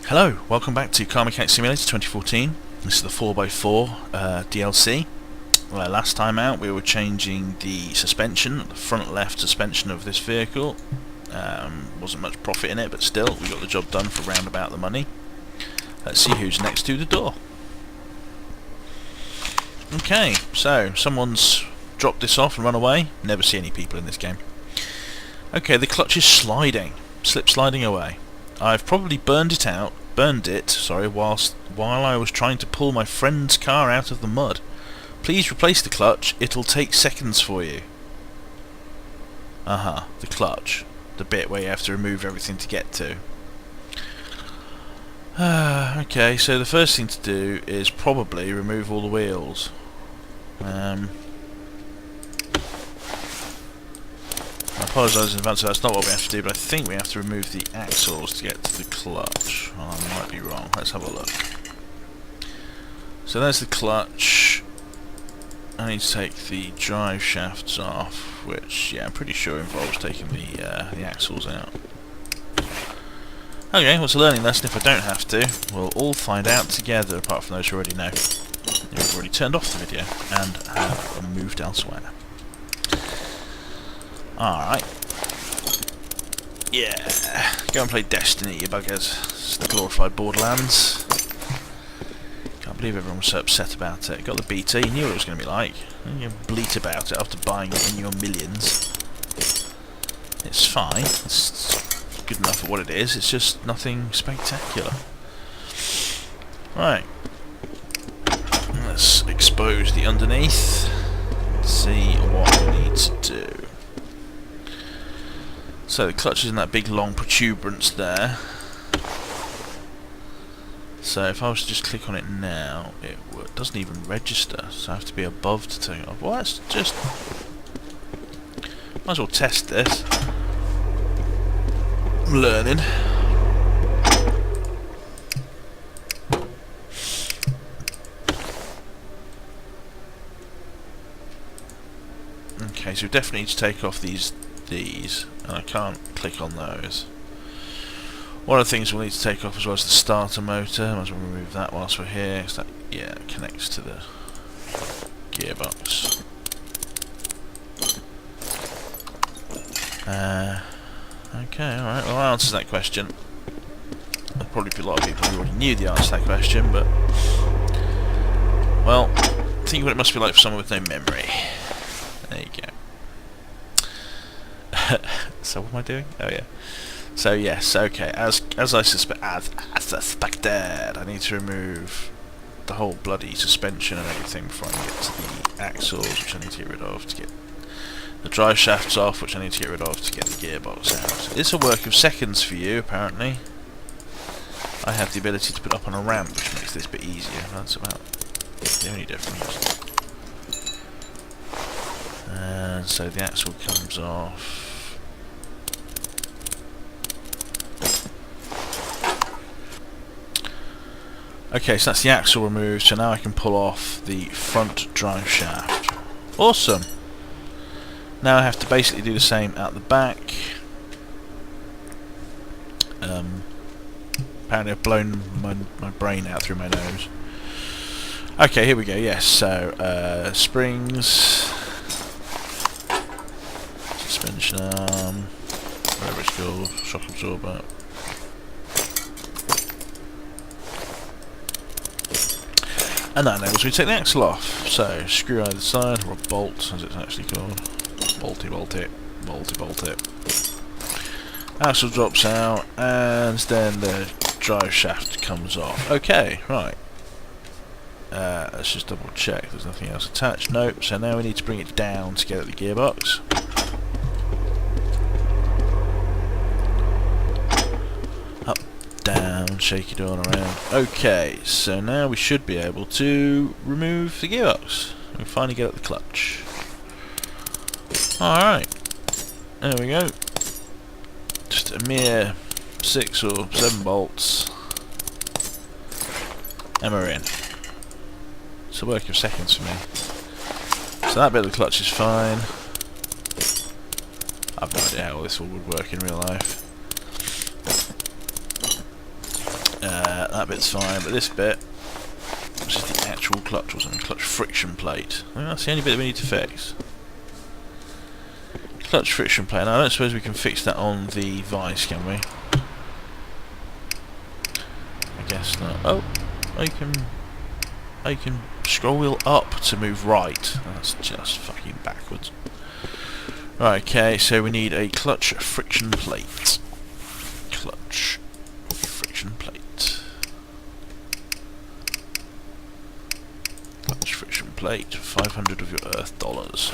Hello, welcome back to Car Mechanic Simulator 2014. This is the 4x4 DLC. Last time out we were changing the suspension, the front left suspension of this vehicle. Wasn't much profit in it, but still, we got the job done for round about the money. Let's see who's next to the door. Okay, so someone's dropped this off and run away. Never see any people in this game. Okay, the clutch is sliding, slip sliding away. I've probably burned it, while I was trying to pull my friend's car out of the mud. Please replace the clutch, it'll take seconds for you. The clutch. The bit where you have to remove everything to get to. Okay, so the first thing to do is probably remove all the wheels. I apologise in advance, that's not what we have to do, but I think we have to remove the axles to get to the clutch. Oh, I might be wrong. Let's have a look. So there's the clutch. I need to take the drive shafts off, which, yeah, I'm pretty sure involves taking the axles out. Okay, well, it's a learning lesson if I don't have to. We'll all find out together, apart from those who already know. Who've already turned off the video and have moved elsewhere. Alright. Yeah. Go and play Destiny, you buggers. It's the glorified Borderlands. Can't believe everyone was so upset about it. Got the beta, you knew what it was going to be like. You bleat about it after buying it in your millions. It's fine. It's good enough for what it is. It's just nothing spectacular. Right. Let's expose the underneath. See what we need to do. So the clutch is in that big long protuberance there. So if I was to just click on it now, it doesn't even register, so I have to be above to turn it off. Well, that's just... might as well test this. I'm learning. Okay, so we definitely need to take off these, and I can't click on those. One of the things we'll need to take off as well is the starter motor. Might as well remove that whilst we're here. So that, yeah, connects to the gearbox. Okay, alright, well that answers that question. There'll probably be a lot of people who already knew the answer to that question, but... well, think what it must be like for someone with no memory. There you go. So what am I doing? Oh yeah. So yes, okay. As I suspected, I need to remove the whole bloody suspension and everything before I can get to the axles, which I need to get rid of to get the drive shafts off, which I need to get rid of to get the gearbox out. It's a work of seconds for you, apparently. I have the ability to put up on a ramp, which makes this a bit easier. That's about the only difference. And so the axle comes off. Okay, so that's the axle removed, so now I can pull off the front drive shaft. Awesome! Now I have to basically do the same out the back. Apparently I've blown my brain out through my nose. Okay, here we go, yes, so springs, suspension arm, whatever it's called, shock absorber. And that enables me to take the axle off. So, screw either side, or a bolt, as it's actually called. Bolty, bolt it. Bolty, bolt it. Axle drops out, and then the drive shaft comes off. Okay, right. Let's just double check there's nothing else attached. Nope, so now we need to bring it down to get at the gearbox. Up, down, shake it all around. Okay, so now we should be able to remove the gearbox and finally get at the clutch. Alright, there we go. Just a mere 6 or 7 bolts, and we're in. It's a work of seconds for me. So that bit of the clutch is fine. I've no idea how this all would work in real life. That bit's fine, but this bit, which is the actual clutch or something, clutch friction plate. I think that's the only bit that we need to fix. Clutch friction plate. Now I don't suppose we can fix that on the vice, can we? I guess not. Oh, I can scroll wheel up to move right. That's just fucking backwards. Right, okay, so we need a clutch friction plate. Clutch friction plate. Clutch friction plate, 500 of your Earth dollars.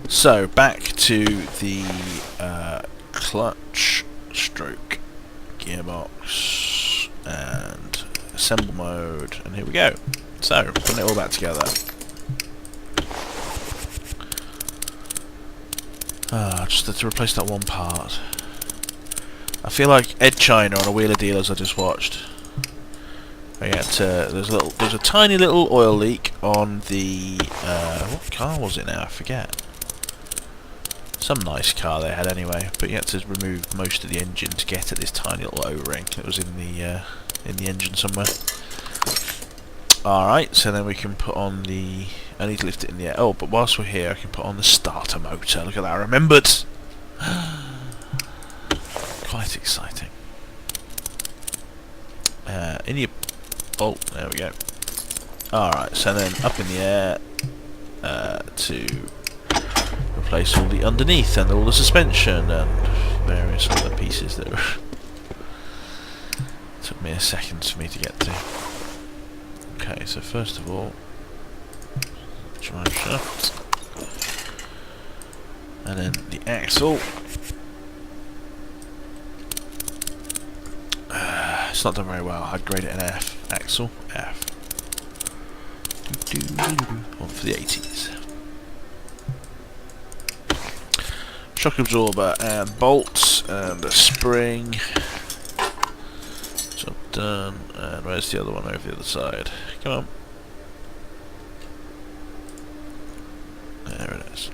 So, back to the clutch stroke gearbox and assemble mode, and here we go. So, putting it all back together. Just had to replace that one part. I feel like Ed China on a Wheeler Dealers I just watched. There's a tiny little oil leak on the what car was it now? I forget. Some nice car they had anyway, but you had to remove most of the engine to get at this tiny little O-ring that was in the engine somewhere. Alright, so then we can put on the... I need to lift it in the air. Oh, but whilst we're here I can put on the starter motor. Look at that, I remembered! Quite exciting. In your... Oh, there we go. Alright, so then up in the air to replace all the underneath and all the suspension and various other pieces that took me a second for me to get to. Okay, so first of all, driveshaft, and then the axle. It's not done very well. I'd grade it an F. Axle, F. One for the 80s. Shock absorber and bolts and a spring. Job done. And where's the other one over the other side? Come on. There it is.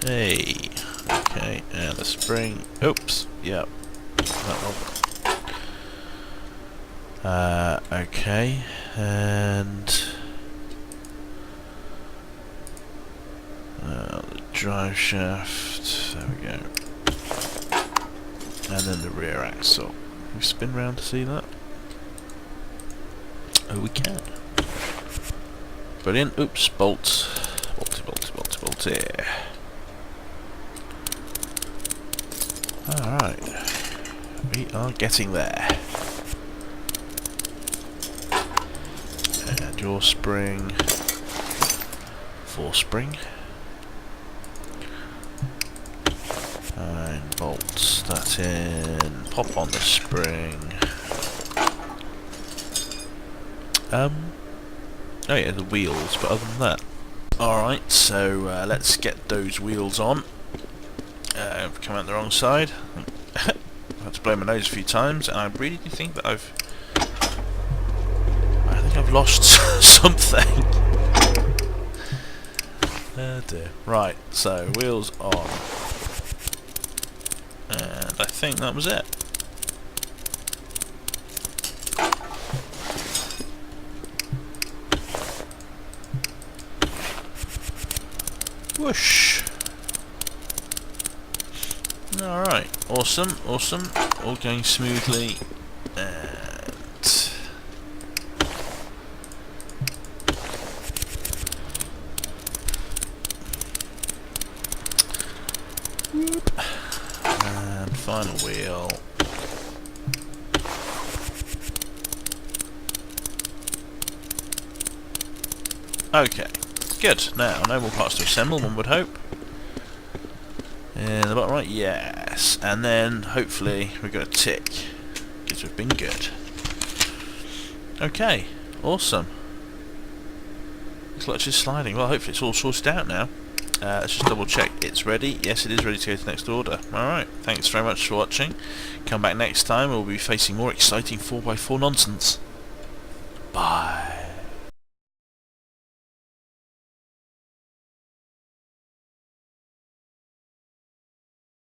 Hey. Okay, and the spring. Oops. Yep. That one. Okay, and the drive shaft. There we go. And then the rear axle. Can we spin round to see that? Oh, we can. Brilliant. Oops. Bolts. Bolty, bolty, bolty, bolty. Alright. We are getting there. And your spring. Forespring. And bolts that in. Pop on the spring. Oh yeah, the wheels, but other than that. Alright, so let's get those wheels on. I've come out the wrong side. I've had to blow my nose a few times, and I really do think that I've lost something. Oh dear. Right, so wheels on. And I think that was it. Whoosh. Alright, awesome, awesome. All going smoothly. And and final wheel. Okay, good. Now, no more parts to assemble, one would hope. In the bottom right, yes. And then, hopefully, we've got a tick. Because we've been good. Okay, awesome. The clutch is sliding. Well, hopefully it's all sorted out now. Let's just double check it's ready. Yes, it is ready to go to the next order. Alright, thanks very much for watching. Come back next time, we'll be facing more exciting 4x4 nonsense. Bye.